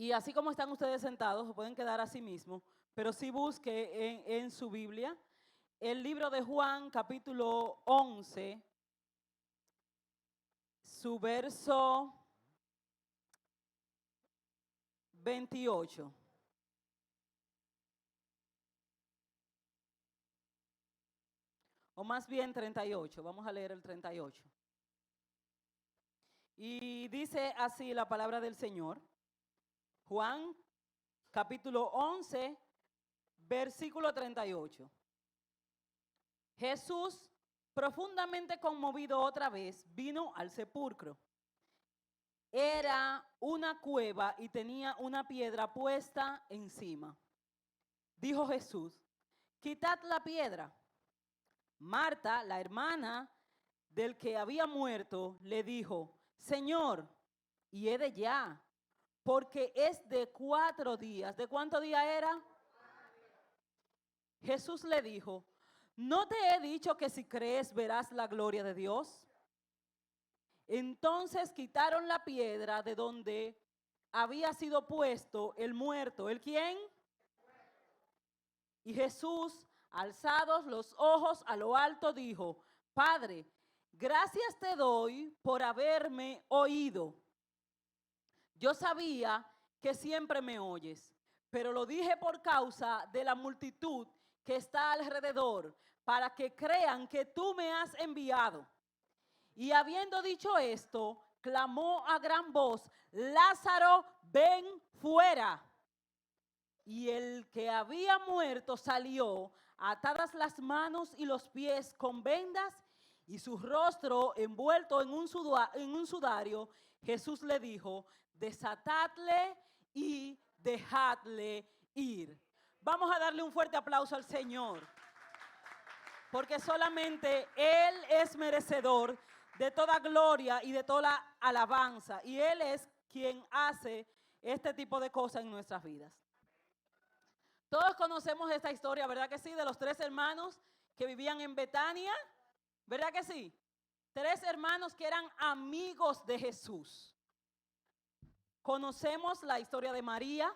Y así como están ustedes sentados, se pueden quedar así mismo, pero sí busque en su Biblia el libro de Juan, capítulo 11, su verso 28. O más bien 38, vamos a leer el 38. Y dice así la palabra del Señor. Juan, capítulo 11, versículo 38. Jesús, profundamente conmovido otra vez, vino al sepulcro. Era una cueva y tenía una piedra puesta encima. Dijo Jesús, quitad la piedra. Marta, la hermana del que había muerto, le dijo, Señor, hiede ya, porque es de 4 días. ¿De cuántos días era? Jesús le dijo, ¿no te he dicho que si crees verás la gloria de Dios? Entonces quitaron la piedra de donde había sido puesto el muerto. ¿El quién? Y Jesús, alzados los ojos a lo alto, dijo, Padre, gracias te doy por haberme oído. Yo sabía que siempre me oyes, pero lo dije por causa de la multitud que está alrededor, para que crean que tú me has enviado. Y habiendo dicho esto, clamó a gran voz, Lázaro, ven fuera. Y el que había muerto salió, atadas las manos y los pies con vendas y su rostro envuelto en un sudario. Jesús le dijo, desatadle y dejadle ir. Vamos a darle un fuerte aplauso al Señor, porque solamente Él es merecedor de toda gloria y de toda alabanza. Y Él es quien hace este tipo de cosas en nuestras vidas. Todos conocemos esta historia, ¿verdad que sí? De los 3 hermanos que vivían en Betania, ¿verdad que sí? 3 hermanos que eran amigos de Jesús. Conocemos la historia de María.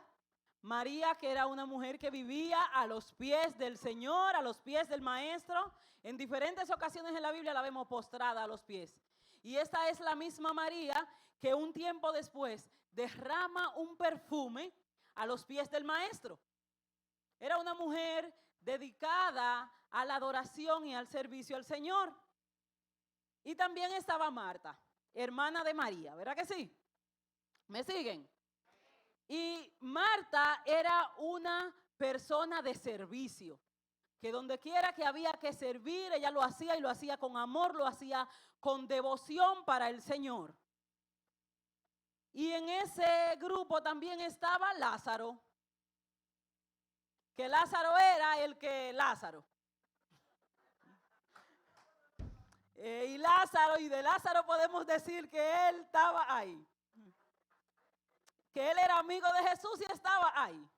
María, que era una mujer que vivía a los pies del Señor, a los pies del Maestro. En diferentes ocasiones en la Biblia la vemos postrada a los pies. Y esta es la misma María que un tiempo después derrama un perfume a los pies del Maestro. Era una mujer dedicada a la adoración y al servicio al Señor. Y también estaba Marta, hermana de María, ¿verdad que sí? ¿Me siguen? Y Marta era una persona de servicio, que donde quiera que había que servir, ella lo hacía y lo hacía con amor, lo hacía con devoción para el Señor. Y en ese grupo también estaba Lázaro, que Lázaro era el que Lázaro. Y de Lázaro podemos decir que él estaba ahí. Que él era amigo de Jesús y estaba ahí.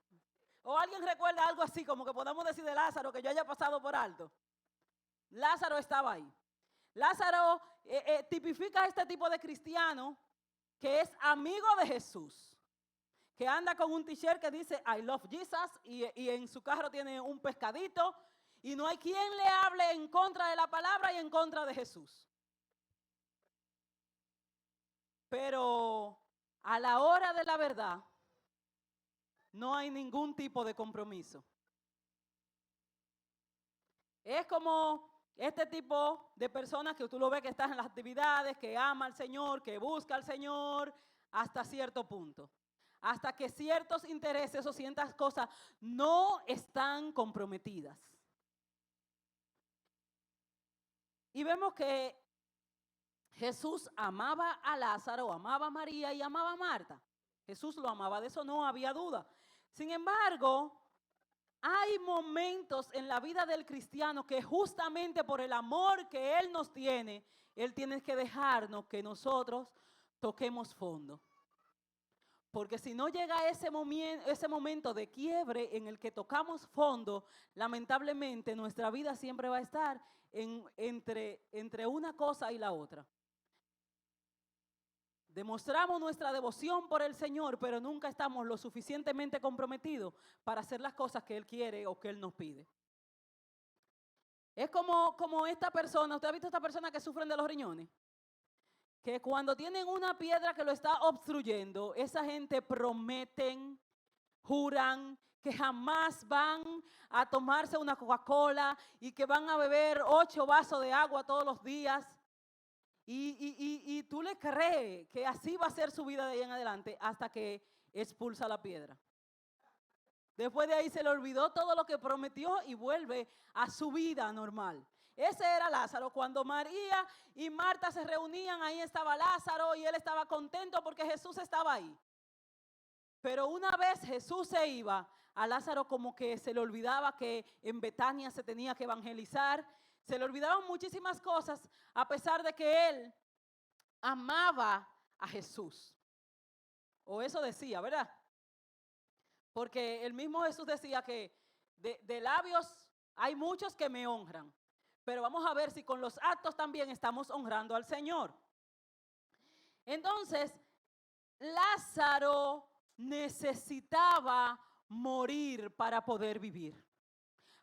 ¿O alguien recuerda algo así como que podamos decir de Lázaro que yo haya pasado por alto? Lázaro estaba ahí. Lázaro tipifica a este tipo de cristiano que es amigo de Jesús, que anda con un t-shirt que dice I love Jesus y en su carro tiene un pescadito y no hay quien le hable en contra de la palabra y en contra de Jesús. Pero a la hora de la verdad no hay ningún tipo de compromiso. Es como este tipo de personas que tú lo ves que están en las actividades, que ama al Señor, que busca al Señor hasta cierto punto. Hasta que ciertos intereses o ciertas cosas no están comprometidas. Y vemos que Jesús amaba a Lázaro, amaba a María y amaba a Marta. Jesús lo amaba, de eso no había duda. Sin embargo, hay momentos en la vida del cristiano que justamente por el amor que Él nos tiene, Él tiene que dejarnos que nosotros toquemos fondo. Porque si no llega ese momento de quiebre en el que tocamos fondo, lamentablemente nuestra vida siempre va a estar entre una cosa y la otra. Demostramos nuestra devoción por el Señor, pero nunca estamos lo suficientemente comprometidos para hacer las cosas que Él quiere o que Él nos pide. Es como esta persona, ¿usted ha visto esta persona que sufren de los riñones? Que cuando tienen una piedra que lo está obstruyendo, esa gente prometen, juran que jamás van a tomarse una Coca-Cola y que van a beber 8 vasos de agua todos los días. Y tú le crees que así va a ser su vida de ahí en adelante hasta que expulsa la piedra. Después de ahí se le olvidó todo lo que prometió y vuelve a su vida normal. Ese era Lázaro. Cuando María y Marta se reunían, ahí estaba Lázaro y él estaba contento porque Jesús estaba ahí. Pero una vez Jesús se iba, a Lázaro como que se le olvidaba que en Betania se tenía que evangelizar. Se le olvidaban muchísimas cosas a pesar de que él amaba a Jesús. O eso decía, ¿verdad? Porque el mismo Jesús decía que de labios hay muchos que me honran. Pero vamos a ver si con los actos también estamos honrando al Señor. Entonces, Lázaro necesitaba morir para poder vivir.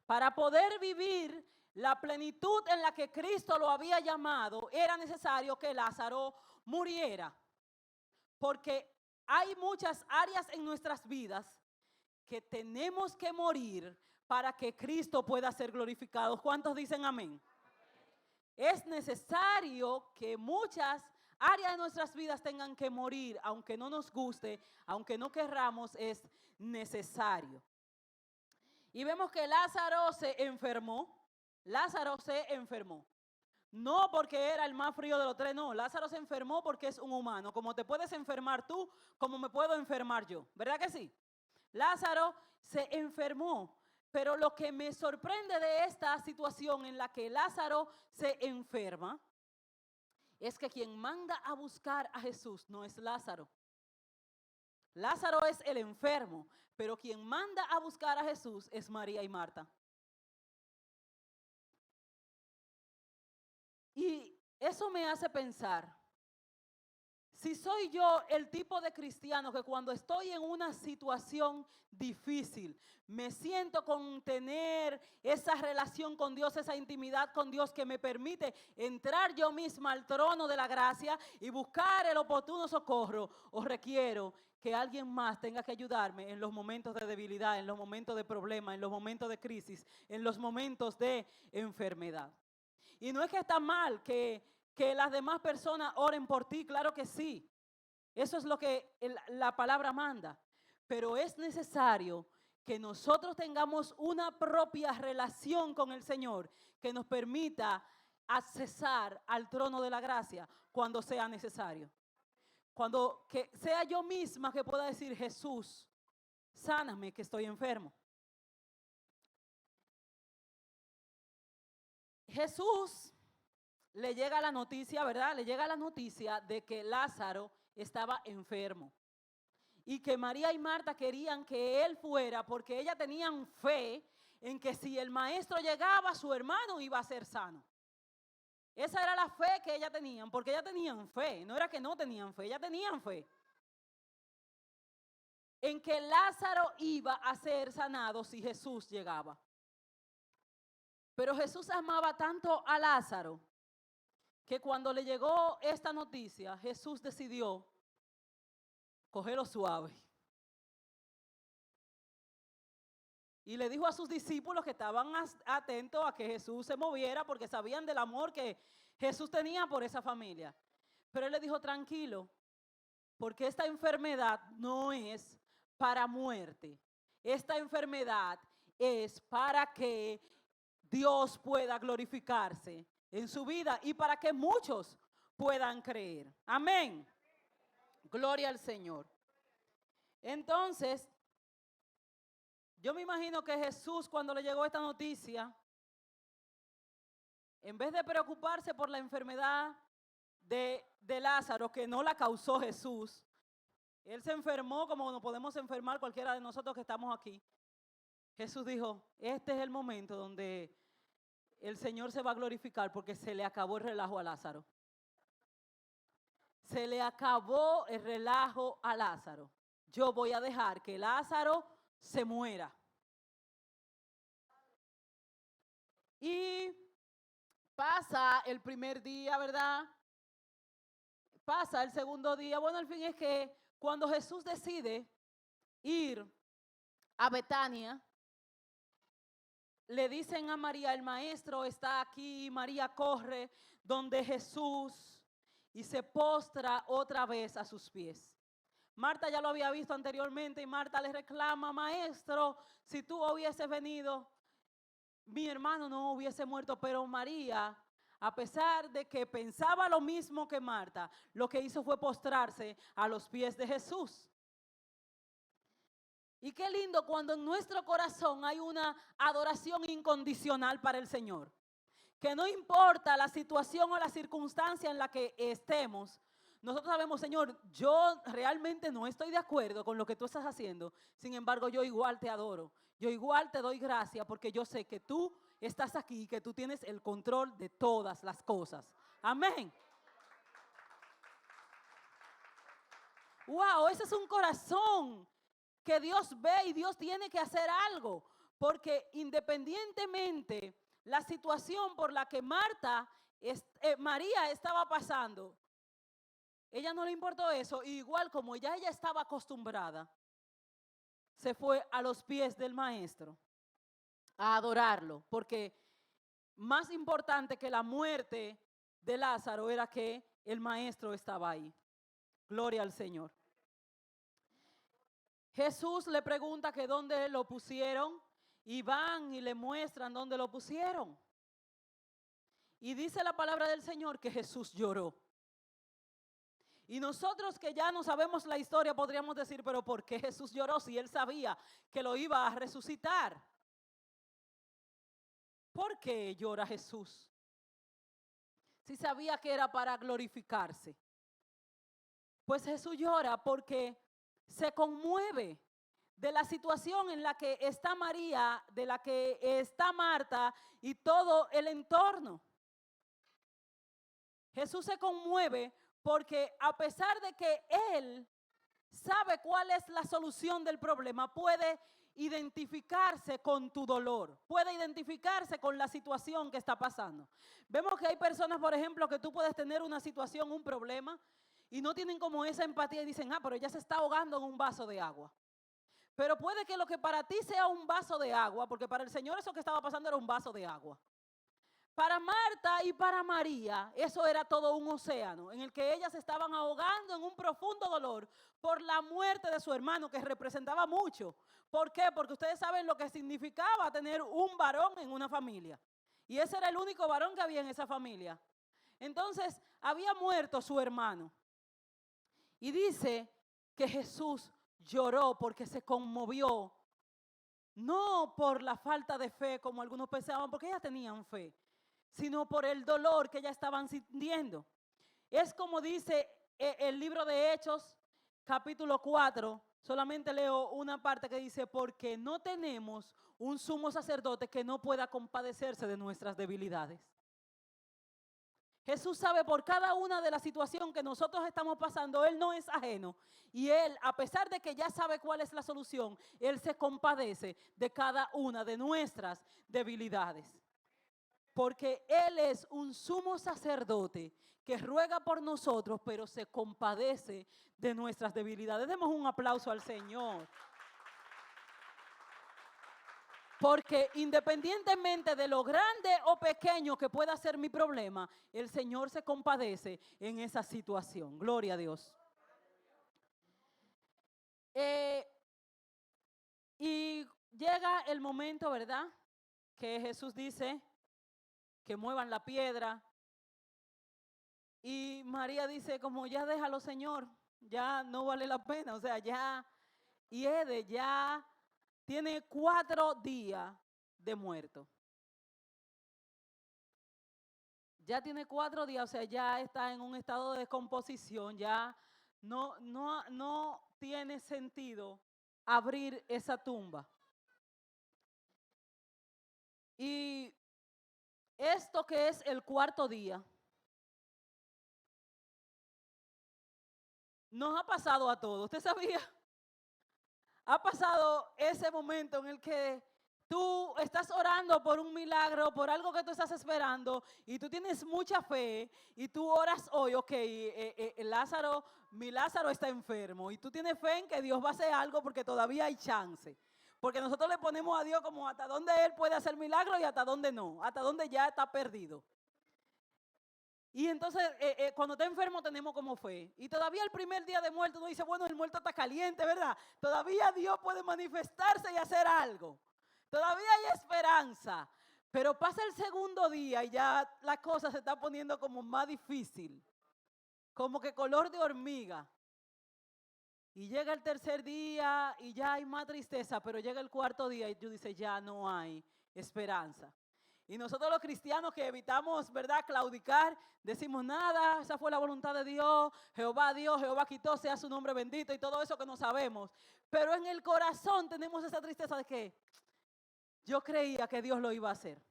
Para poder vivir la plenitud en la que Cristo lo había llamado, era necesario que Lázaro muriera. Porque hay muchas áreas en nuestras vidas que tenemos que morir para que Cristo pueda ser glorificado. ¿Cuántos dicen amén? Es necesario que muchas áreas de nuestras vidas tengan que morir, aunque no nos guste, aunque no querramos, es necesario. Y vemos que Lázaro se enfermó. Lázaro se enfermó. No porque era el más frío de los tres, no. Lázaro se enfermó porque es un humano. Como te puedes enfermar tú, como me puedo enfermar yo. ¿Verdad que sí? Lázaro se enfermó. Pero lo que me sorprende de esta situación en la que Lázaro se enferma es que quien manda a buscar a Jesús no es Lázaro. Lázaro es el enfermo, pero quien manda a buscar a Jesús es María y Marta. Y eso me hace pensar, si soy yo el tipo de cristiano que cuando estoy en una situación difícil, me siento con tener esa relación con Dios, esa intimidad con Dios que me permite entrar yo misma al trono de la gracia y buscar el oportuno socorro, o requiero que alguien más tenga que ayudarme en los momentos de debilidad, en los momentos de problema, en los momentos de crisis, en los momentos de enfermedad. Y no es que está mal que las demás personas oren por ti, claro que sí. Eso es lo que la palabra manda. Pero es necesario que nosotros tengamos una propia relación con el Señor que nos permita accesar al trono de la gracia cuando sea necesario. Cuando que sea yo misma que pueda decir, Jesús, sáname que estoy enfermo. Jesús le llega la noticia, ¿verdad? Le llega la noticia de que Lázaro estaba enfermo y que María y Marta querían que él fuera porque ellas tenían fe en que si el maestro llegaba, su hermano iba a ser sano. Esa era la fe que ellas tenían, porque ellas tenían fe, no era que no tenían fe, ellas tenían fe en que Lázaro iba a ser sanado si Jesús llegaba. Pero Jesús amaba tanto a Lázaro que cuando le llegó esta noticia, Jesús decidió cogerlo suave. Y le dijo a sus discípulos que estaban atentos a que Jesús se moviera porque sabían del amor que Jesús tenía por esa familia. Pero él le dijo, tranquilo, porque esta enfermedad no es para muerte. Esta enfermedad es para que Dios pueda glorificarse en su vida y para que muchos puedan creer. Amén. Gloria al Señor. Entonces, yo me imagino que Jesús, cuando le llegó esta noticia, en vez de preocuparse por la enfermedad de Lázaro, que no la causó Jesús, él se enfermó como nos podemos enfermar cualquiera de nosotros que estamos aquí. Jesús dijo, este es el momento donde el Señor se va a glorificar porque se le acabó el relajo a Lázaro. se le acabó el relajo a Lázaro. Yo voy a dejar que Lázaro se muera. Y pasa el primer día, ¿verdad? Pasa el segundo día. Bueno, al fin es que cuando Jesús decide ir a Betania, le dicen a María, el maestro está aquí. María corre donde Jesús y se postra otra vez a sus pies. Marta ya lo había visto anteriormente y Marta le reclama, maestro, si tú hubieses venido, mi hermano no hubiese muerto. Pero María, a pesar de que pensaba lo mismo que Marta, lo que hizo fue postrarse a los pies de Jesús. Y qué lindo cuando en nuestro corazón hay una adoración incondicional para el Señor. Que no importa la situación o la circunstancia en la que estemos, nosotros sabemos, Señor, yo realmente no estoy de acuerdo con lo que tú estás haciendo. Sin embargo, yo igual te adoro. Yo igual te doy gracias porque yo sé que tú estás aquí y que tú tienes el control de todas las cosas. Amén. Wow, ese es un corazón que Dios ve y Dios tiene que hacer algo. Porque independientemente la situación por la que María estaba pasando, ella no le importó eso. Igual como ya ella estaba acostumbrada, se fue a los pies del maestro a adorarlo. Porque más importante que la muerte de Lázaro era que el maestro estaba ahí. Gloria al Señor. Jesús le pregunta que dónde lo pusieron y van y le muestran dónde lo pusieron. Y dice la palabra del Señor que Jesús lloró. Y nosotros que ya no sabemos la historia podríamos decir, pero ¿por qué Jesús lloró si él sabía que lo iba a resucitar? ¿Por qué llora Jesús? Si sabía que era para glorificarse. Pues Jesús llora porque se conmueve de la situación en la que está María, de la que está Marta y todo el entorno. Jesús se conmueve porque a pesar de que Él sabe cuál es la solución del problema, puede identificarse con tu dolor, puede identificarse con la situación que está pasando. Vemos que hay personas, por ejemplo, que tú puedes tener una situación, un problema, y no tienen como esa empatía y dicen, pero ella se está ahogando en un vaso de agua. Pero puede que lo que para ti sea un vaso de agua, porque para el Señor eso que estaba pasando era un vaso de agua. Para Marta y para María, eso era todo un océano en el que ellas estaban ahogando en un profundo dolor por la muerte de su hermano, que representaba mucho. ¿Por qué? Porque ustedes saben lo que significaba tener un varón en una familia. Y ese era el único varón que había en esa familia. Entonces, había muerto su hermano. Y dice que Jesús lloró porque se conmovió, no por la falta de fe como algunos pensaban, porque ellas tenían fe, sino por el dolor que ya estaban sintiendo. Es como dice el libro de Hechos, capítulo 4, solamente leo una parte que dice, porque no tenemos un sumo sacerdote que no pueda compadecerse de nuestras debilidades. Jesús sabe por cada una de las situaciones que nosotros estamos pasando, Él no es ajeno. Y Él, a pesar de que ya sabe cuál es la solución, Él se compadece de cada una de nuestras debilidades. Porque Él es un sumo sacerdote que ruega por nosotros, pero se compadece de nuestras debilidades. Demos un aplauso al Señor. Porque independientemente de lo grande o pequeño que pueda ser mi problema, el Señor se compadece en esa situación. Gloria a Dios. Y llega el momento, ¿verdad? Que Jesús dice que muevan la piedra. Y María dice, como ya déjalo, Señor, ya no vale la pena. O sea, ya, y Ede ya tiene 4 días de muerto. Ya tiene 4 días, o sea, ya está en un estado de descomposición, ya no tiene sentido abrir esa tumba. Y esto que es el 4.º día, Nos ha pasado a todos. ¿Usted sabía? Ha pasado ese momento en el que tú estás orando por un milagro, por algo que tú estás esperando y tú tienes mucha fe y tú oras hoy, ok, Lázaro, mi Lázaro está enfermo y tú tienes fe en que Dios va a hacer algo porque todavía hay chance. Porque nosotros le ponemos a Dios como hasta dónde Él puede hacer milagros y hasta dónde no, hasta dónde ya está perdido. Y entonces cuando está enfermo tenemos como fe. Y todavía el primer día de muerto uno dice, bueno, el muerto está caliente, ¿verdad? Todavía Dios puede manifestarse y hacer algo. Todavía hay esperanza. Pero pasa el segundo día y ya la cosa se está poniendo como más difícil. Como que color de hormiga. Y llega el tercer día y ya hay más tristeza, pero llega el cuarto día y tú dices, ya no hay esperanza. Y nosotros los cristianos que evitamos, ¿verdad?, claudicar, decimos nada, esa fue la voluntad de Dios, Jehová quitó, sea su nombre bendito y todo eso que no sabemos. Pero en el corazón tenemos esa tristeza de que yo creía que Dios lo iba a hacer.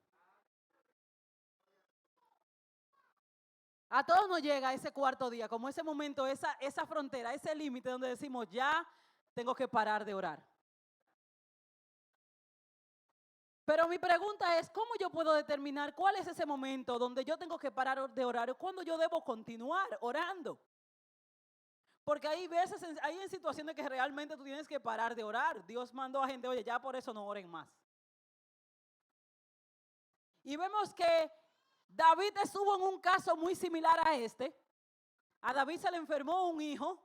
A todos nos llega ese cuarto día, como ese momento, esa frontera, ese límite donde decimos, ya tengo que parar de orar. Pero mi pregunta es, ¿cómo yo puedo determinar cuál es ese momento donde yo tengo que parar de orar o cuándo yo debo continuar orando? Porque hay veces, hay en situaciones que realmente tú tienes que parar de orar. Dios mandó a gente, oye, ya por eso no oren más. Y vemos que David estuvo en un caso muy similar a este. A David se le enfermó un hijo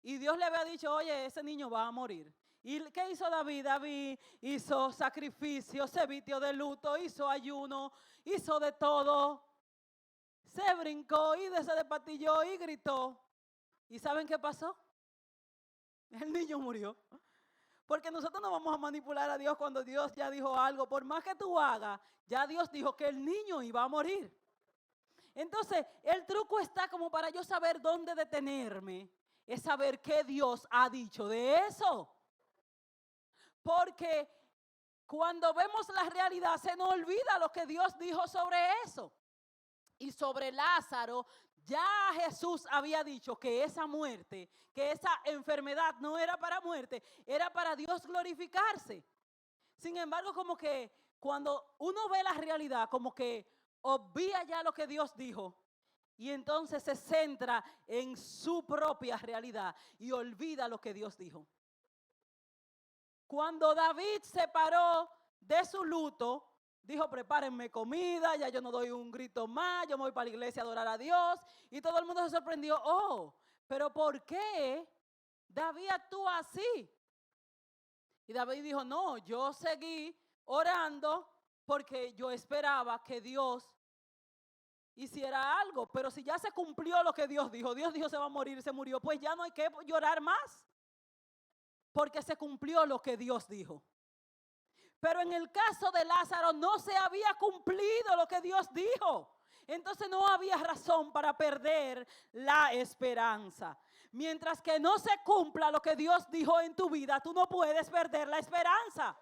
y Dios le había dicho, oye, ese niño va a morir. ¿Y qué hizo David? David hizo sacrificio, se vistió de luto, hizo ayuno, hizo de todo. Se brincó y se despatilló y gritó. ¿Y saben qué pasó? El niño murió. Porque nosotros no vamos a manipular a Dios cuando Dios ya dijo algo. Por más que tú hagas, ya Dios dijo que el niño iba a morir. Entonces, el truco está como para yo saber dónde detenerme. Es saber qué Dios ha dicho de eso. Porque cuando vemos la realidad se nos olvida lo que Dios dijo sobre eso. Y sobre Lázaro, ya Jesús había dicho que esa muerte, que esa enfermedad no era para muerte, era para Dios glorificarse. Sin embargo, como que cuando uno ve la realidad, como que obvia ya lo que Dios dijo y entonces se centra en su propia realidad y olvida lo que Dios dijo. Cuando David se paró de su luto, dijo, prepárenme comida, ya yo no doy un grito más, yo me voy para la iglesia a adorar a Dios. Y todo el mundo se sorprendió, pero ¿por qué David actúa así? Y David dijo, no, yo seguí orando porque yo esperaba que Dios hiciera algo. Pero si ya se cumplió lo que Dios dijo se va a morir, se murió, pues ya no hay que llorar más. Porque se cumplió lo que Dios dijo. Pero en el caso de Lázaro no se había cumplido lo que Dios dijo. Entonces no había razón para perder la esperanza. Mientras que no se cumpla lo que Dios dijo en tu vida, tú no puedes perder la esperanza.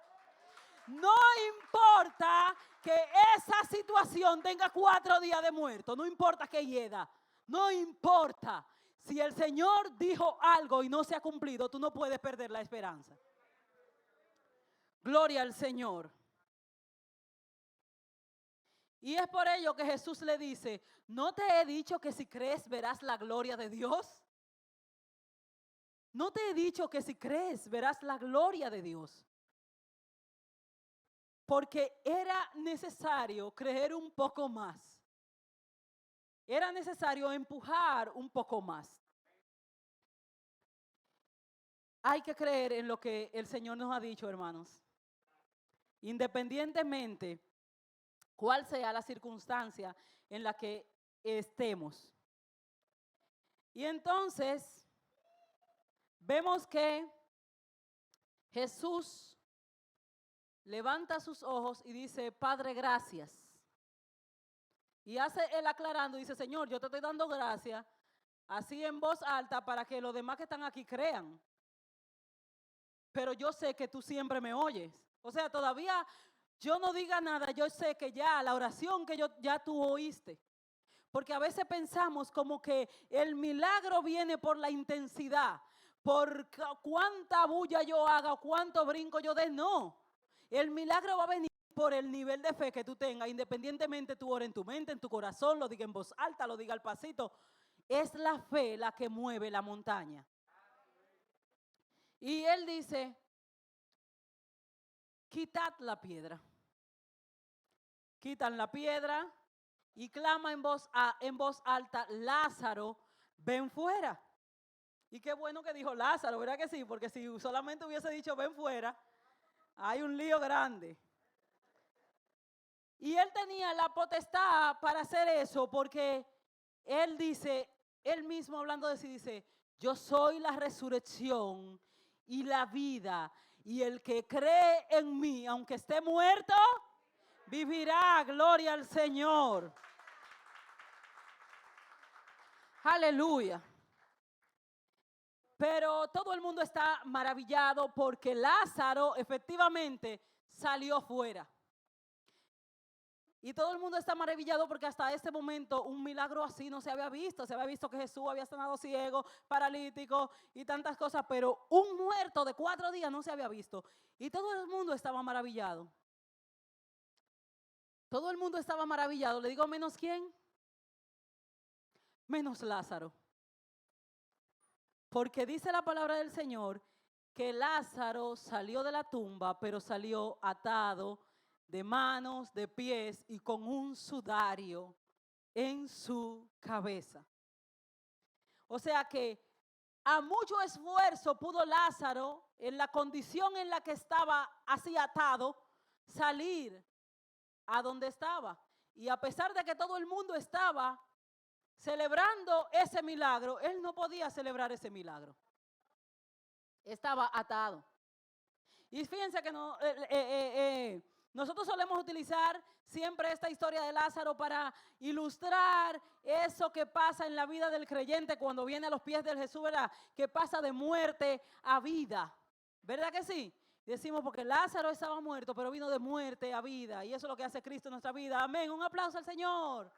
No importa que esa situación tenga 4 días de muerto, no importa que hieda, no importa. Si el Señor dijo algo y no se ha cumplido, tú no puedes perder la esperanza. Gloria al Señor. Y es por ello que Jesús le dice, ¿no te he dicho que si crees verás la gloria de Dios? ¿No te he dicho que si crees verás la gloria de Dios? Porque era necesario creer un poco más. Era necesario empujar un poco más. Hay que creer en lo que el Señor nos ha dicho, hermanos. Independientemente cuál sea la circunstancia en la que estemos. Y entonces vemos que Jesús levanta sus ojos y dice, Padre, gracias. Y hace él aclarando, dice, Señor, yo te estoy dando gracias, así en voz alta para que los demás que están aquí crean. Pero yo sé que tú siempre me oyes. O sea, todavía yo no diga nada, yo sé que ya la oración que ya tú oíste. Porque a veces pensamos como que el milagro viene por la intensidad, por cuánta bulla yo haga, cuánto brinco yo dé. No, el milagro va a venir por el nivel de fe que tú tengas, independientemente tú ores en tu mente, en tu corazón, lo diga en voz alta, lo diga al pasito. Es la fe la que mueve la montaña. Y él dice, quitad la piedra. Quitan la piedra y clama en voz alta, Lázaro, ven fuera. Y qué bueno que dijo Lázaro, ¿verdad que sí? Porque si solamente hubiese dicho ven fuera, hay un lío grande. Y él tenía la potestad para hacer eso porque él dice, él mismo hablando de sí dice, yo soy la resurrección y la vida. Y el que cree en mí, aunque esté muerto, vivirá. Gloria al Señor. Aleluya. Pero todo el mundo está maravillado porque Lázaro efectivamente salió fuera. Y todo el mundo está maravillado porque hasta este momento un milagro así no se había visto. Se había visto que Jesús había sanado ciego, paralítico y tantas cosas, pero un muerto de 4 días no se había visto. Y todo el mundo estaba maravillado. Todo el mundo estaba maravillado. Le digo, ¿menos quién? Menos Lázaro. Porque dice la palabra del Señor que Lázaro salió de la tumba, pero salió atado de manos, de pies y con un sudario en su cabeza. O sea que a mucho esfuerzo pudo Lázaro, en la condición en la que estaba así atado, salir a donde estaba. Y a pesar de que todo el mundo estaba celebrando ese milagro, él no podía celebrar ese milagro. Estaba atado. Y fíjense que no, nosotros solemos utilizar siempre esta historia de Lázaro para ilustrar eso que pasa en la vida del creyente cuando viene a los pies de Jesús, ¿verdad? Que pasa de muerte a vida, ¿verdad que sí? Decimos porque Lázaro estaba muerto, pero vino de muerte a vida. Y eso es lo que hace Cristo en nuestra vida. Amén. Un aplauso al Señor.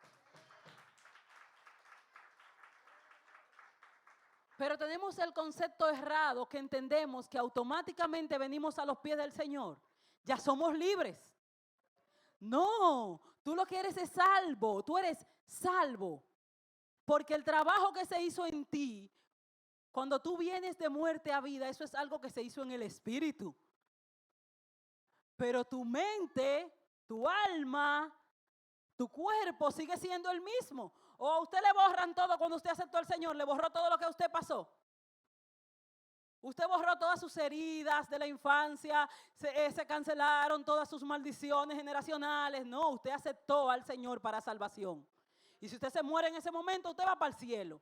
Pero tenemos el concepto errado que entendemos que automáticamente venimos a los pies del Señor. Ya somos libres. No, tú lo que eres es salvo. Tú eres salvo. Porque el trabajo que se hizo en ti, cuando tú vienes de muerte a vida, eso es algo que se hizo en el espíritu. Pero tu mente, tu alma, tu cuerpo sigue siendo el mismo. O a usted le borran todo cuando usted aceptó al Señor, le borró todo lo que a usted pasó. Usted borró todas sus heridas de la infancia, se cancelaron todas sus maldiciones generacionales. No, usted aceptó al Señor para salvación. Y si usted se muere en ese momento, usted va para el cielo.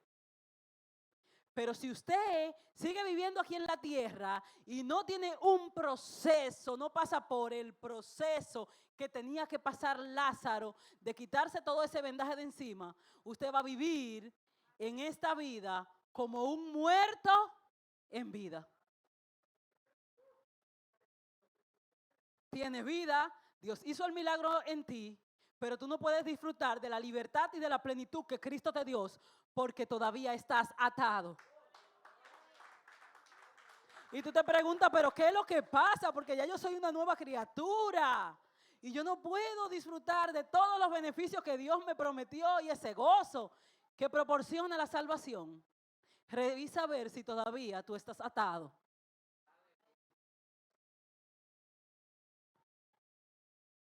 Pero si usted sigue viviendo aquí en la tierra y no tiene un proceso, no pasa por el proceso que tenía que pasar Lázaro de quitarse todo ese vendaje de encima, usted va a vivir en esta vida como un muerto en vida. Tienes vida, Dios hizo el milagro en ti, pero tú no puedes disfrutar de la libertad y de la plenitud que Cristo te dio porque todavía estás atado. Y tú te preguntas, ¿pero qué es lo que pasa? Porque ya yo soy una nueva criatura. Y yo no puedo disfrutar de todos los beneficios que Dios me prometió y ese gozo que proporciona la salvación. Revisa a ver si todavía tú estás atado.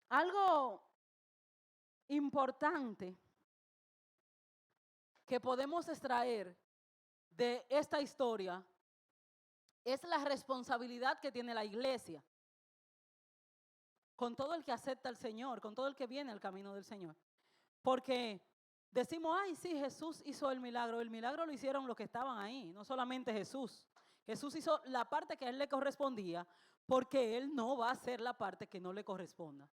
Algo importante que podemos extraer de esta historia es la responsabilidad que tiene la iglesia con todo el que acepta al Señor, con todo el que viene al camino del Señor. Porque decimos, ay, sí, Jesús hizo el milagro lo hicieron los que estaban ahí, no solamente Jesús. Jesús hizo la parte que a él le correspondía, porque él no va a hacer la parte que no le corresponda.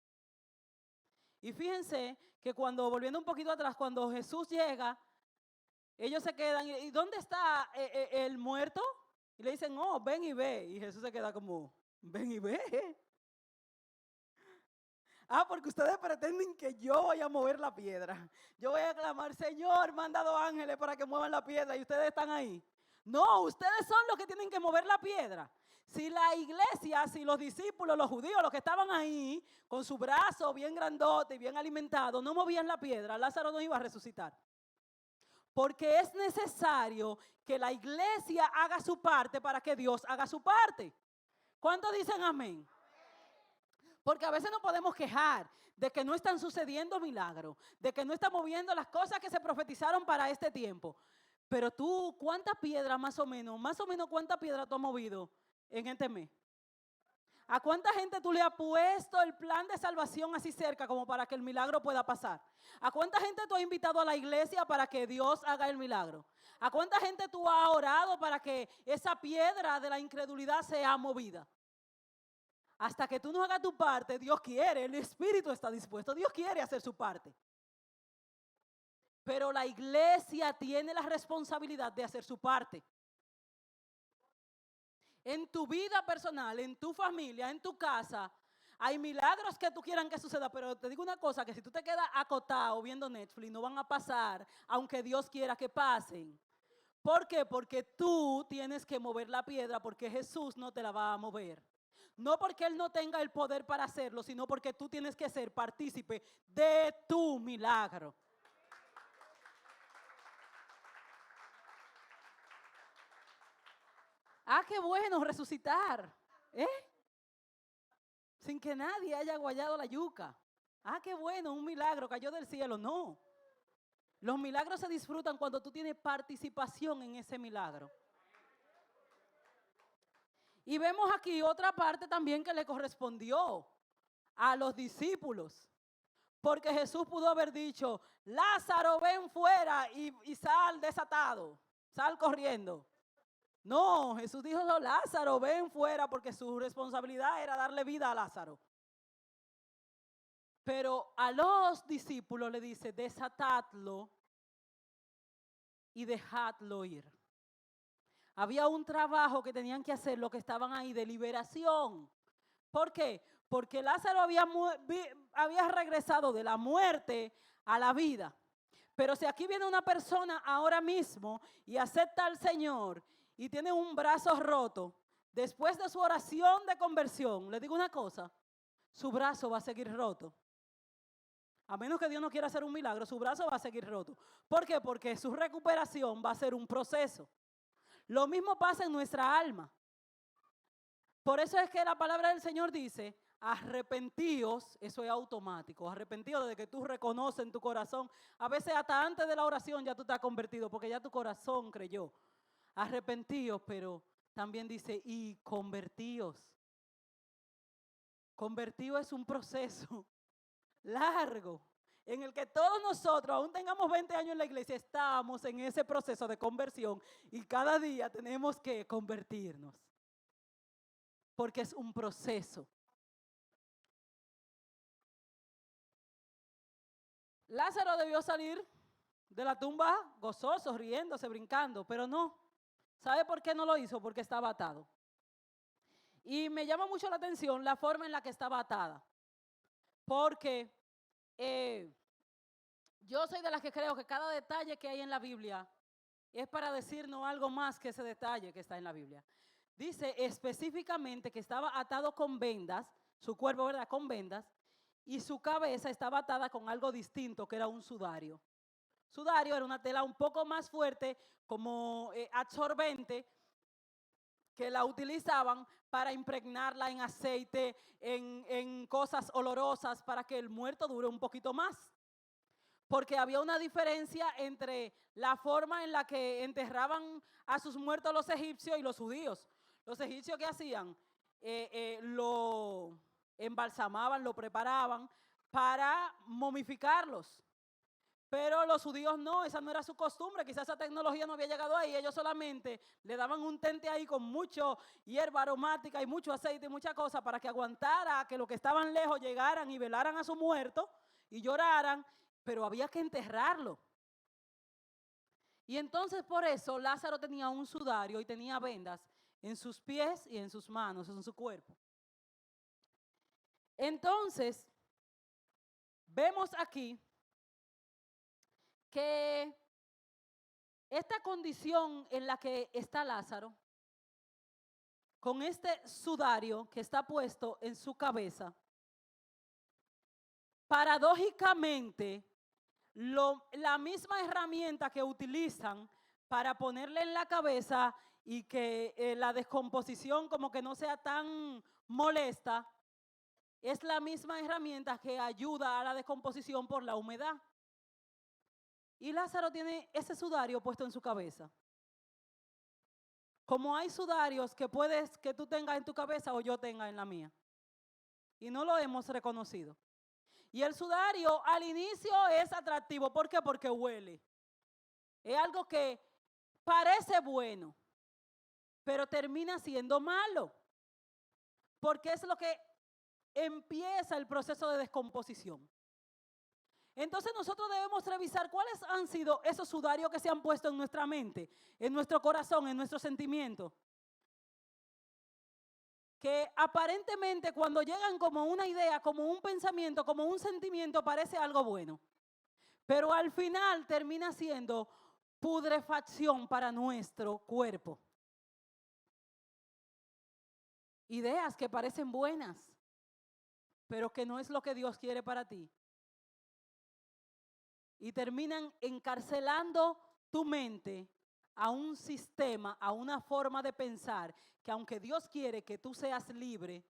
Y fíjense que cuando, volviendo un poquito atrás, cuando Jesús llega, ellos se quedan, ¿y dónde está el muerto? Y le dicen, oh, ven y ve. Y Jesús se queda como, ven y ve. Porque ustedes pretenden que yo vaya a mover la piedra. Yo voy a clamar, Señor, manda 2 ángeles para que muevan la piedra y ustedes están ahí. No, ustedes son los que tienen que mover la piedra. Si la iglesia, si los discípulos, los judíos, los que estaban ahí, con su brazo bien grandote y bien alimentado, no movían la piedra, Lázaro no iba a resucitar. Porque es necesario que la iglesia haga su parte para que Dios haga su parte. ¿Cuántos dicen amén? Porque a veces nos podemos quejar de que no están sucediendo milagros, de que no están moviendo las cosas que se profetizaron para este tiempo. Pero tú, ¿cuántas piedras más o menos cuántas piedras tú has movido en este mes? ¿A cuánta gente tú le has puesto el plan de salvación así cerca como para que el milagro pueda pasar? ¿A cuánta gente tú has invitado a la iglesia para que Dios haga el milagro? ¿A cuánta gente tú has orado para que esa piedra de la incredulidad sea movida? Hasta que tú no hagas tu parte, Dios quiere, el Espíritu está dispuesto, Dios quiere hacer su parte. Pero la iglesia tiene la responsabilidad de hacer su parte. En tu vida personal, en tu familia, en tu casa, hay milagros que tú quieran que suceda, pero te digo una cosa, que si tú te quedas acotado viendo Netflix, no van a pasar, aunque Dios quiera que pasen. ¿Por qué? Porque tú tienes que mover la piedra, porque Jesús no te la va a mover. No porque Él no tenga el poder para hacerlo, sino porque tú tienes que ser partícipe de tu milagro. Qué bueno resucitar, ¿eh? Sin que nadie haya guayado la yuca. Qué bueno, un milagro cayó del cielo. No. Los milagros se disfrutan cuando tú tienes participación en ese milagro. Y vemos aquí otra parte también que le correspondió a los discípulos. Porque Jesús pudo haber dicho, Lázaro, ven fuera y sal desatado, sal corriendo. No, Jesús dijo, Lázaro, ven fuera, porque su responsabilidad era darle vida a Lázaro. Pero a los discípulos le dice, desatadlo y dejadlo ir. Había un trabajo que tenían que hacer los que estaban ahí de liberación. ¿Por qué? Porque Lázaro había regresado de la muerte a la vida. Pero si aquí viene una persona ahora mismo y acepta al Señor y tiene un brazo roto, después de su oración de conversión, le digo una cosa, su brazo va a seguir roto. A menos que Dios no quiera hacer un milagro, su brazo va a seguir roto. ¿Por qué? Porque su recuperación va a ser un proceso. Lo mismo pasa en nuestra alma. Por eso es que la palabra del Señor dice, arrepentíos, eso es automático, arrepentíos desde que tú reconoces en tu corazón. A veces hasta antes de la oración ya tú te has convertido porque ya tu corazón creyó. Arrepentíos, pero también dice, y convertíos. Convertido es un proceso largo en el que todos nosotros, aún tengamos 20 años en la iglesia, estamos en ese proceso de conversión y cada día tenemos que convertirnos. Porque es un proceso. Lázaro debió salir de la tumba gozoso, riéndose, brincando, pero no. ¿Sabe por qué no lo hizo? Porque estaba atado. Y me llama mucho la atención la forma en la que estaba atada. Porque yo soy de las que creo que cada detalle que hay en la Biblia es para decirnos algo más que ese detalle que está en la Biblia. Dice específicamente que estaba atado con vendas, su cuerpo, ¿verdad? Con vendas, y su cabeza estaba atada con algo distinto, que era un sudario. Sudario era una tela un poco más fuerte, como absorbente, que la utilizaban para impregnarla en aceite, en cosas olorosas, para que el muerto dure un poquito más. Porque había una diferencia entre la forma en la que enterraban a sus muertos los egipcios y los judíos. Los egipcios, ¿qué hacían? Lo embalsamaban, lo preparaban para momificarlos. Pero los judíos no, esa no era su costumbre, quizás esa tecnología no había llegado ahí, ellos solamente le daban un tente ahí con mucho hierba aromática y mucho aceite y mucha cosa para que aguantara que los que estaban lejos llegaran y velaran a su muerto y lloraran, pero había que enterrarlo. Y entonces por eso Lázaro tenía un sudario y tenía vendas en sus pies y en sus manos, en su cuerpo. Entonces, vemos aquí que esta condición en la que está Lázaro, con este sudario que está puesto en su cabeza, paradójicamente, la misma herramienta que utilizan para ponerle en la cabeza y que la descomposición como que no sea tan molesta, es la misma herramienta que ayuda a la descomposición por la humedad. Y Lázaro tiene ese sudario puesto en su cabeza. Como hay sudarios que tú tengas en tu cabeza o yo tenga en la mía. Y no lo hemos reconocido. Y el sudario al inicio es atractivo. ¿Por qué? Porque huele. Es algo que parece bueno, pero termina siendo malo. Porque es lo que empieza el proceso de descomposición. Entonces nosotros debemos revisar cuáles han sido esos sudarios que se han puesto en nuestra mente, en nuestro corazón, en nuestros sentimientos. Que aparentemente cuando llegan como una idea, como un pensamiento, como un sentimiento, parece algo bueno. Pero al final termina siendo putrefacción para nuestro cuerpo. Ideas que parecen buenas, pero que no es lo que Dios quiere para ti. Y terminan encarcelando tu mente a un sistema, a una forma de pensar, que aunque Dios quiere que tú seas libre,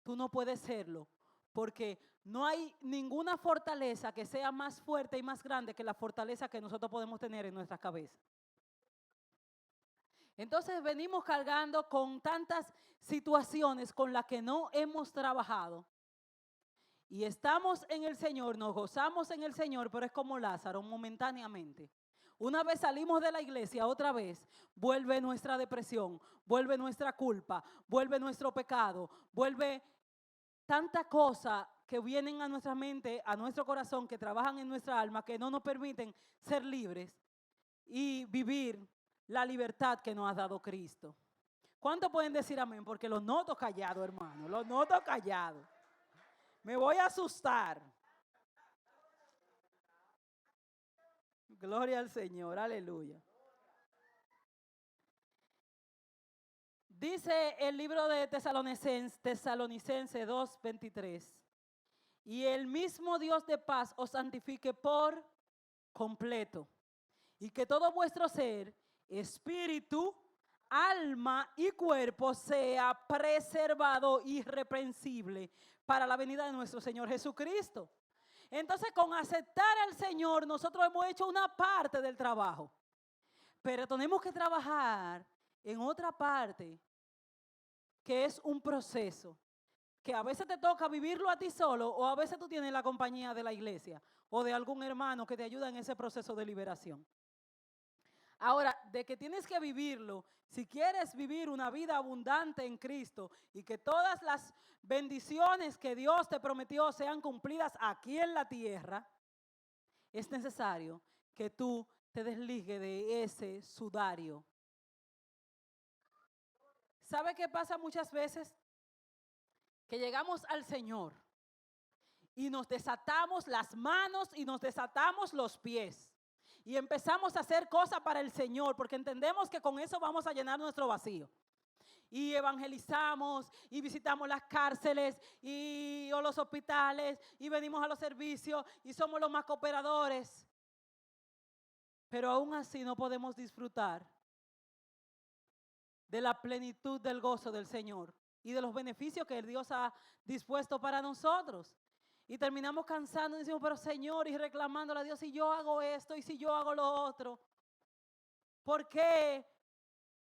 tú no puedes serlo, porque no hay ninguna fortaleza que sea más fuerte y más grande que la fortaleza que nosotros podemos tener en nuestra cabeza. Entonces venimos cargando con tantas situaciones con las que no hemos trabajado. Y estamos en el Señor, nos gozamos en el Señor, pero es como Lázaro, momentáneamente. Una vez salimos de la iglesia, otra vez vuelve nuestra depresión, vuelve nuestra culpa, vuelve nuestro pecado, vuelve tanta cosa que vienen a nuestra mente, a nuestro corazón, que trabajan en nuestra alma, que no nos permiten ser libres y vivir la libertad que nos ha dado Cristo. ¿Cuántos pueden decir amén? Porque los noto callados, hermano, los noto callados. Me voy a asustar. Gloria al Señor, aleluya. Dice el libro de Tesalonicenses 2:23. Y el mismo Dios de paz os santifique por completo. Y que todo vuestro ser, espíritu, alma y cuerpo sea preservado irreprensible para la venida de nuestro Señor Jesucristo. Entonces, con aceptar al Señor, nosotros hemos hecho una parte del trabajo. Pero tenemos que trabajar en otra parte, que es un proceso, que a veces te toca vivirlo a ti solo, o a veces tú tienes la compañía de la iglesia o de algún hermano que te ayuda en ese proceso de liberación. Ahora, de que tienes que vivirlo, si quieres vivir una vida abundante en Cristo y que todas las bendiciones que Dios te prometió sean cumplidas aquí en la tierra, es necesario que tú te desligues de ese sudario. ¿Sabe qué pasa muchas veces? Que llegamos al Señor y nos desatamos las manos y nos desatamos los pies. Y empezamos a hacer cosas para el Señor, porque entendemos que con eso vamos a llenar nuestro vacío. Y evangelizamos y visitamos las cárceles o los hospitales y venimos a los servicios y somos los más cooperadores. Pero aún así no podemos disfrutar de la plenitud del gozo del Señor y de los beneficios que el Dios ha dispuesto para nosotros. Y terminamos cansando y decimos, pero Señor, y reclamándole a Dios, si yo hago esto y si yo hago lo otro, ¿por qué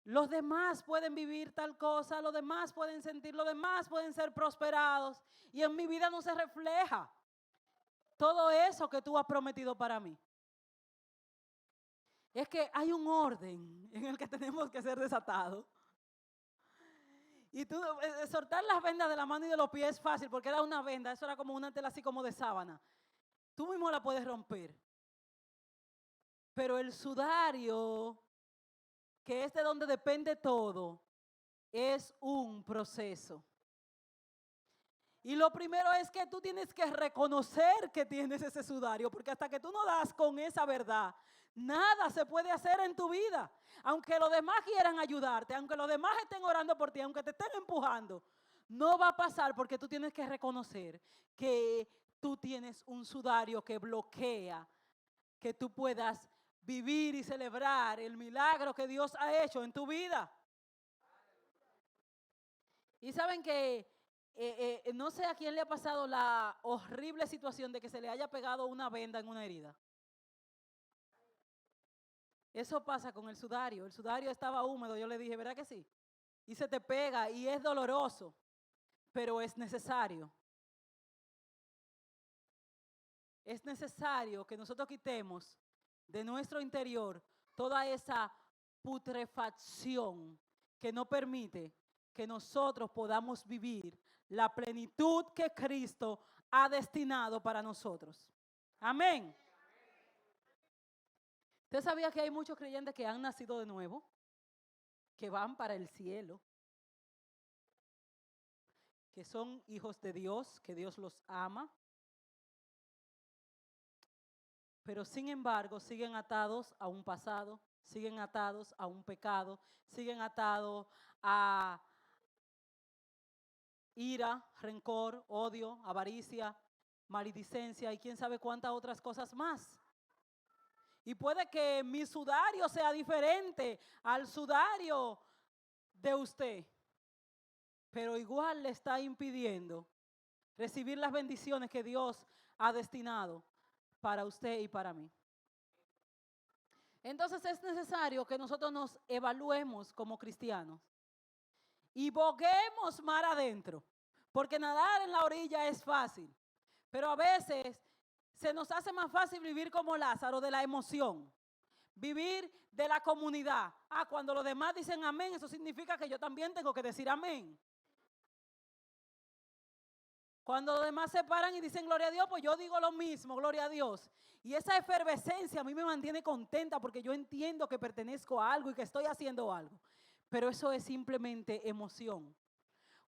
los demás pueden vivir tal cosa, los demás pueden sentir, los demás pueden ser prosperados y en mi vida no se refleja todo eso que tú has prometido para mí? Es que hay un orden en el que tenemos que ser desatados. Y tú, soltar las vendas de la mano y de los pies es fácil, porque era una venda, eso era como una tela así como de sábana. Tú mismo la puedes romper. Pero el sudario, que es de donde depende todo, es un proceso. Y lo primero es que tú tienes que reconocer que tienes ese sudario, porque hasta que tú no das con esa verdad, nada se puede hacer en tu vida. Aunque los demás quieran ayudarte, aunque los demás estén orando por ti, aunque te estén empujando, no va a pasar porque tú tienes que reconocer que tú tienes un sudario que bloquea que tú puedas vivir y celebrar el milagro que Dios ha hecho en tu vida. Y saben que no sé a quién le ha pasado la horrible situación de que se le haya pegado una venda en una herida. Eso pasa con el sudario. El sudario estaba húmedo, yo le dije, ¿verdad que sí? Y se te pega y es doloroso, pero es necesario. Es necesario que nosotros quitemos de nuestro interior toda esa putrefacción que no permite que nosotros podamos vivir la plenitud que Cristo ha destinado para nosotros. Amén. ¿Usted sabía que hay muchos creyentes que han nacido de nuevo? Que van para el cielo. Que son hijos de Dios, que Dios los ama. Pero sin embargo siguen atados a un pasado, siguen atados a un pecado, siguen atados a ira, rencor, odio, avaricia, maledicencia y quién sabe cuántas otras cosas más. Y puede que mi sudario sea diferente al sudario de usted, pero igual le está impidiendo recibir las bendiciones que Dios ha destinado para usted y para mí. Entonces es necesario que nosotros nos evaluemos como cristianos y boguemos mar adentro, porque nadar en la orilla es fácil, pero a veces se nos hace más fácil vivir como Lázaro de la emoción, vivir de la comunidad. Cuando los demás dicen amén, eso significa que yo también tengo que decir amén. Cuando los demás se paran y dicen gloria a Dios, pues yo digo lo mismo, gloria a Dios. Y esa efervescencia a mí me mantiene contenta porque yo entiendo que pertenezco a algo y que estoy haciendo algo. Pero eso es simplemente emoción.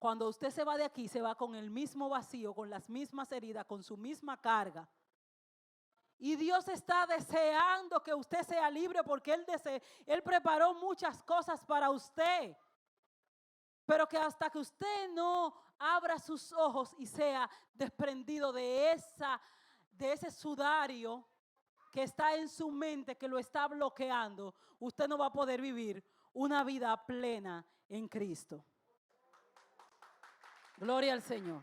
Cuando usted se va de aquí, se va con el mismo vacío, con las mismas heridas, con su misma carga. Y Dios está deseando que usted sea libre porque Él preparó muchas cosas para usted. Pero que hasta que usted no abra sus ojos y sea desprendido de ese sudario que está en su mente, que lo está bloqueando, usted no va a poder vivir una vida plena en Cristo. Gloria al Señor.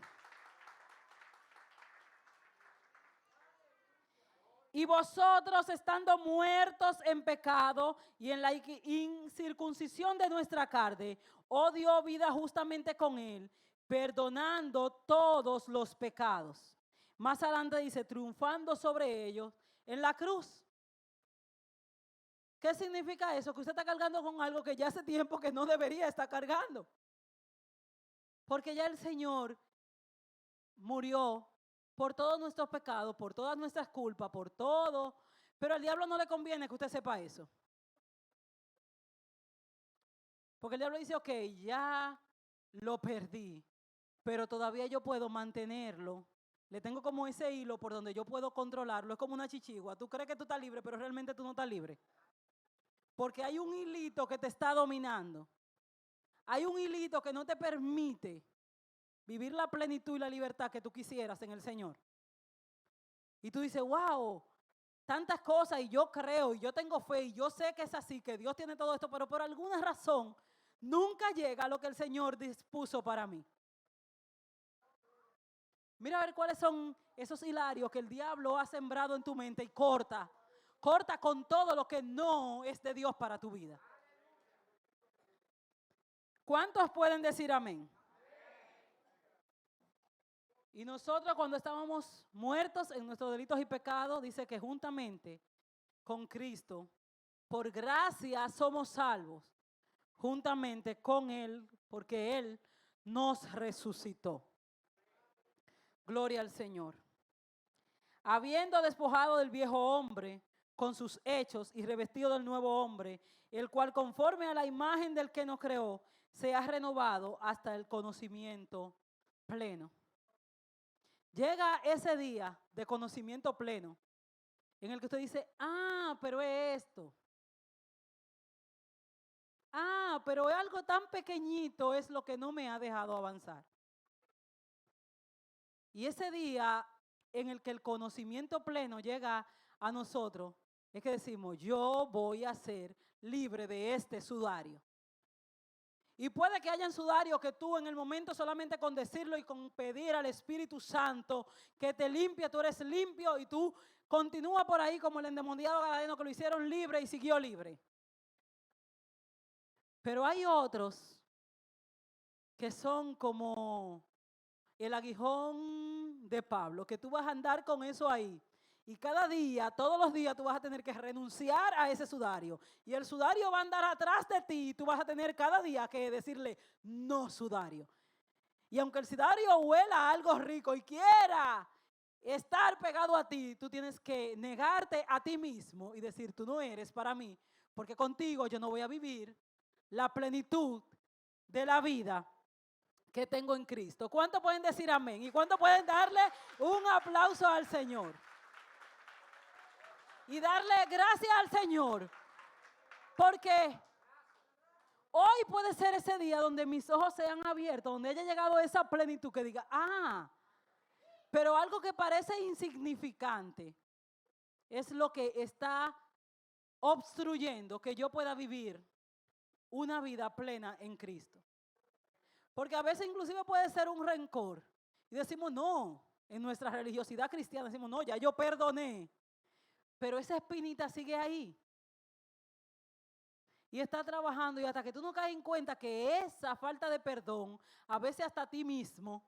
Y vosotros, estando muertos en pecado y en la incircuncisión de nuestra carne, dio vida justamente con Él, perdonando todos los pecados. Más adelante dice, triunfando sobre ellos en la cruz. ¿Qué significa eso? Que usted está cargando con algo que ya hace tiempo que no debería estar cargando. Porque ya el Señor murió por todos nuestros pecados, por todas nuestras culpas, por todo. Pero al diablo no le conviene que usted sepa eso. Porque el diablo dice, ok, ya lo perdí, pero todavía yo puedo mantenerlo. Le tengo como ese hilo por donde yo puedo controlarlo. Es como una chichigua. Tú crees que tú estás libre, pero realmente tú no estás libre. Porque hay un hilito que te está dominando. Hay un hilito que no te permite vivir la plenitud y la libertad que tú quisieras en el Señor. Y tú dices, wow, tantas cosas y yo creo y yo tengo fe y yo sé que es así, que Dios tiene todo esto, pero por alguna razón nunca llega a lo que el Señor dispuso para mí. Mira a ver cuáles son esos hilarios que el diablo ha sembrado en tu mente y corta con todo lo que no es de Dios para tu vida. ¿Cuántos pueden decir amén? Y nosotros cuando estábamos muertos en nuestros delitos y pecados, dice que juntamente con Cristo, por gracia somos salvos, juntamente con Él, porque Él nos resucitó. Gloria al Señor. Habiendo despojado del viejo hombre con sus hechos y revestido del nuevo hombre, el cual conforme a la imagen del que nos creó, se ha renovado hasta el conocimiento pleno. Llega ese día de conocimiento pleno en el que usted dice, pero es esto. Pero es algo tan pequeñito, es lo que no me ha dejado avanzar. Y ese día en el que el conocimiento pleno llega a nosotros, es que decimos, yo voy a ser libre de este sudario. Y puede que hayan sudarios que tú en el momento solamente con decirlo y con pedir al Espíritu Santo que te limpie, tú eres limpio y tú continúas por ahí como el endemoniado Gadareno que lo hicieron libre y siguió libre. Pero hay otros que son como el aguijón de Pablo, que tú vas a andar con eso ahí. Y cada día, todos los días, tú vas a tener que renunciar a ese sudario. Y el sudario va a andar atrás de ti y tú vas a tener cada día que decirle, no sudario. Y aunque el sudario huela a algo rico y quiera estar pegado a ti, tú tienes que negarte a ti mismo y decir, tú no eres para mí, porque contigo yo no voy a vivir la plenitud de la vida que tengo en Cristo. ¿Cuántos pueden decir amén? ¿Y cuántos pueden darle un aplauso al Señor? Y darle gracias al Señor. Porque hoy puede ser ese día donde mis ojos sean abiertos, donde haya llegado esa plenitud que diga, pero algo que parece insignificante es lo que está obstruyendo que yo pueda vivir una vida plena en Cristo. Porque a veces inclusive puede ser un rencor. Y decimos, no, en nuestra religiosidad cristiana decimos, no, ya yo perdoné. Pero esa espinita sigue ahí. Y está trabajando y hasta que tú no caes en cuenta que esa falta de perdón, a veces hasta a ti mismo,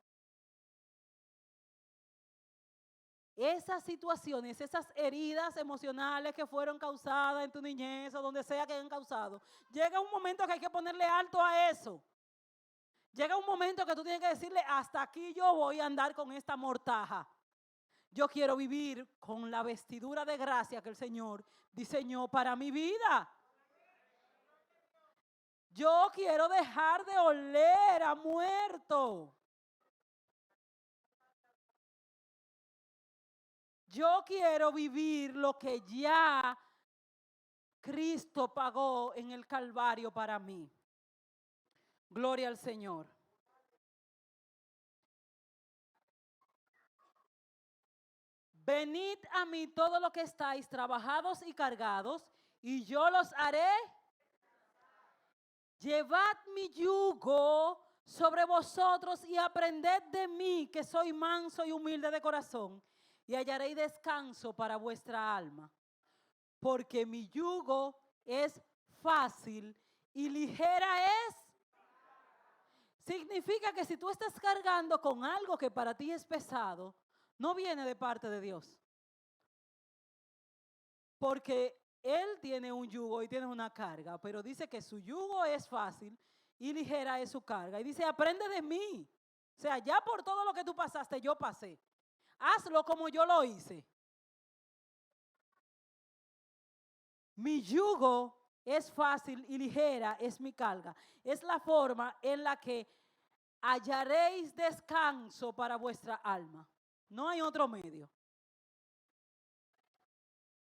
esas situaciones, esas heridas emocionales que fueron causadas en tu niñez o donde sea que hayan causado, llega un momento que hay que ponerle alto a eso. Llega un momento que tú tienes que decirle, hasta aquí yo voy a andar con esta mortaja. Yo quiero vivir con la vestidura de gracia que el Señor diseñó para mi vida. Yo quiero dejar de oler a muerto. Yo quiero vivir lo que ya Cristo pagó en el Calvario para mí. Gloria al Señor. Venid a mí todos los que estáis trabajados y cargados, y yo los haré. Llevad mi yugo sobre vosotros y aprended de mí, que soy manso y humilde de corazón, y hallaréis descanso para vuestra alma. Porque mi yugo es fácil y ligera es. Significa que si tú estás cargando con algo que para ti es pesado, no viene de parte de Dios. Porque Él tiene un yugo y tiene una carga, pero dice que su yugo es fácil y ligera es su carga. Y dice, aprende de mí. O sea, ya por todo lo que tú pasaste, yo pasé. Hazlo como yo lo hice. Mi yugo es fácil y ligera es mi carga. Es la forma en la que hallaréis descanso para vuestra alma. No hay otro medio.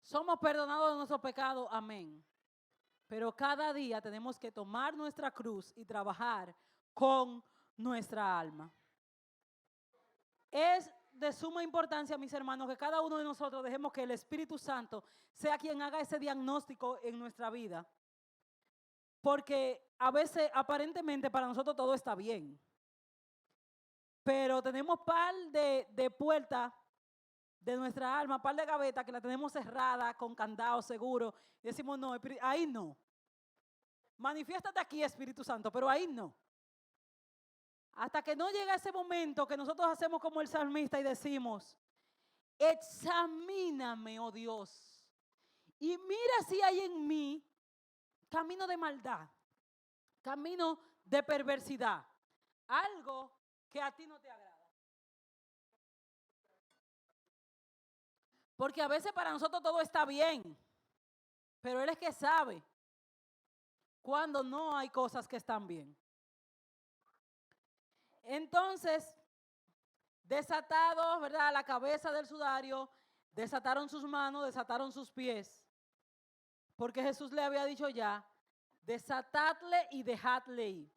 Somos perdonados de nuestro pecado, amén. Pero cada día tenemos que tomar nuestra cruz y trabajar con nuestra alma. Es de suma importancia, mis hermanos, que cada uno de nosotros dejemos que el Espíritu Santo sea quien haga ese diagnóstico en nuestra vida. Porque a veces, aparentemente, para nosotros todo está bien. Pero tenemos par de puertas de nuestra alma, par de gavetas que la tenemos cerrada con candado seguro. Y decimos, no, ahí no. Manifiéstate aquí, Espíritu Santo, pero ahí no. Hasta que no llega ese momento que nosotros hacemos como el salmista y decimos, examíname, oh Dios, y mira si hay en mí camino de maldad, camino de perversidad, algo que a ti no te agrada. Porque a veces para nosotros todo está bien, pero Él es que sabe cuando no hay cosas que están bien. Entonces, Desatados, ¿verdad? La cabeza del sudario, desataron sus manos, desataron sus pies. Porque Jesús le había dicho ya, desatadle y dejadle ir.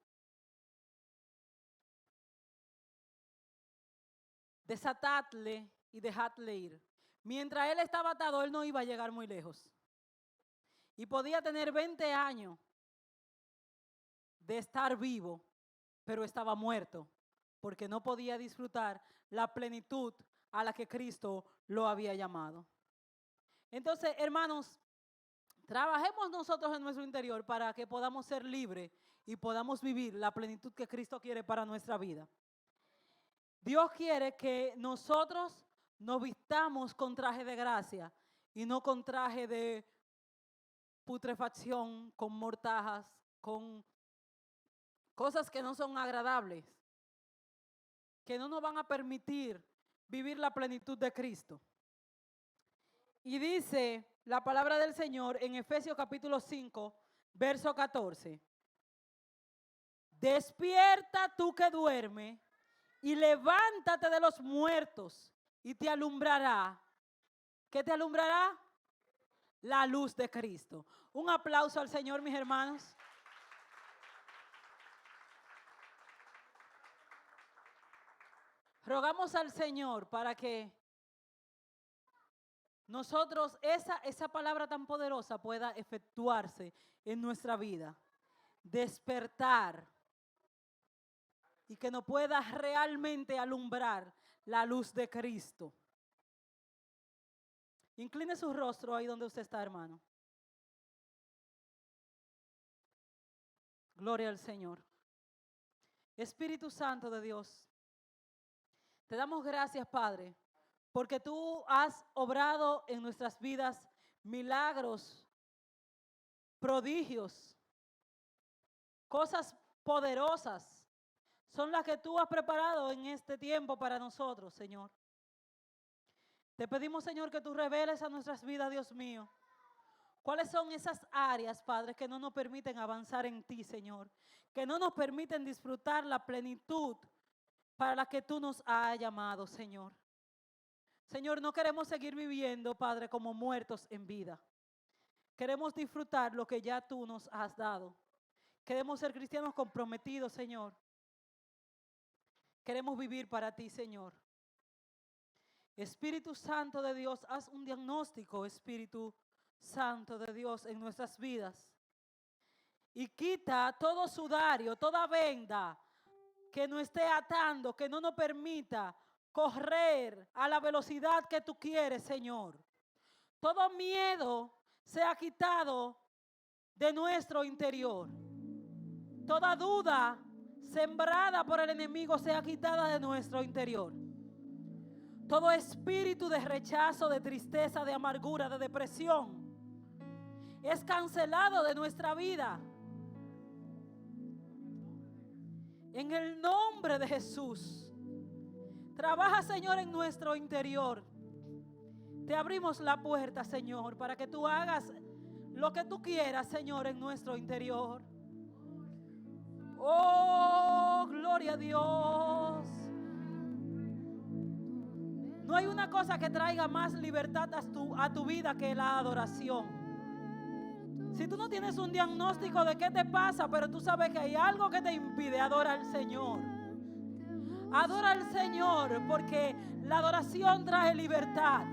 Desatadle y dejadle ir. Mientras él estaba atado, él no iba a llegar muy lejos. Y podía tener 20 años de estar vivo, pero estaba muerto, porque no podía disfrutar la plenitud a la que Cristo lo había llamado. Entonces, hermanos, trabajemos nosotros en nuestro interior para que podamos ser libres y podamos vivir la plenitud que Cristo quiere para nuestra vida. Dios quiere que nosotros nos vistamos con traje de gracia y no con traje de putrefacción, con mortajas, con cosas que no son agradables, que no nos van a permitir vivir la plenitud de Cristo. Y dice la palabra del Señor en Efesios capítulo 5, verso 14. Despierta tú que duermes y levántate de los muertos y te alumbrará. ¿Qué te alumbrará? La luz de Cristo. Un aplauso al Señor, mis hermanos. Rogamos al Señor para que nosotros esa palabra tan poderosa pueda efectuarse en nuestra vida. Despertar. Y que nos pueda realmente alumbrar la luz de Cristo. Incline su rostro ahí donde usted está, hermano. Gloria al Señor. Espíritu Santo de Dios, te damos gracias, Padre, porque tú has obrado en nuestras vidas milagros, prodigios, cosas poderosas. Son las que tú has preparado en este tiempo para nosotros, Señor. Te pedimos, Señor, que tú reveles a nuestras vidas, Dios mío, cuáles son esas áreas, Padre, que no nos permiten avanzar en ti, Señor, que no nos permiten disfrutar la plenitud para la que tú nos has llamado, Señor. Señor, no queremos seguir viviendo, Padre, como muertos en vida. Queremos disfrutar lo que ya tú nos has dado. Queremos ser cristianos comprometidos, Señor. Queremos vivir para ti, Señor. Espíritu Santo de Dios, haz un diagnóstico, Espíritu Santo de Dios, en nuestras vidas. Y quita todo sudario, toda venda que nos esté atando, que no nos permita correr a la velocidad que tú quieres, Señor. Todo miedo sea quitado de nuestro interior. Toda duda sembrada por el enemigo sea quitada de nuestro interior. Todo espíritu de rechazo, de tristeza, de amargura, de depresión es cancelado de nuestra vida. En el nombre de Jesús. Trabaja, Señor, en nuestro interior. Te abrimos la puerta, Señor, para que tú hagas lo que tú quieras, Señor, en nuestro interior. Oh, gloria a Dios. No hay una cosa que traiga más libertad a tu vida que la adoración. Si tú no tienes un diagnóstico de qué te pasa, pero tú sabes que hay algo que te impide, adora al Señor. Adora al Señor, porque la adoración trae libertad.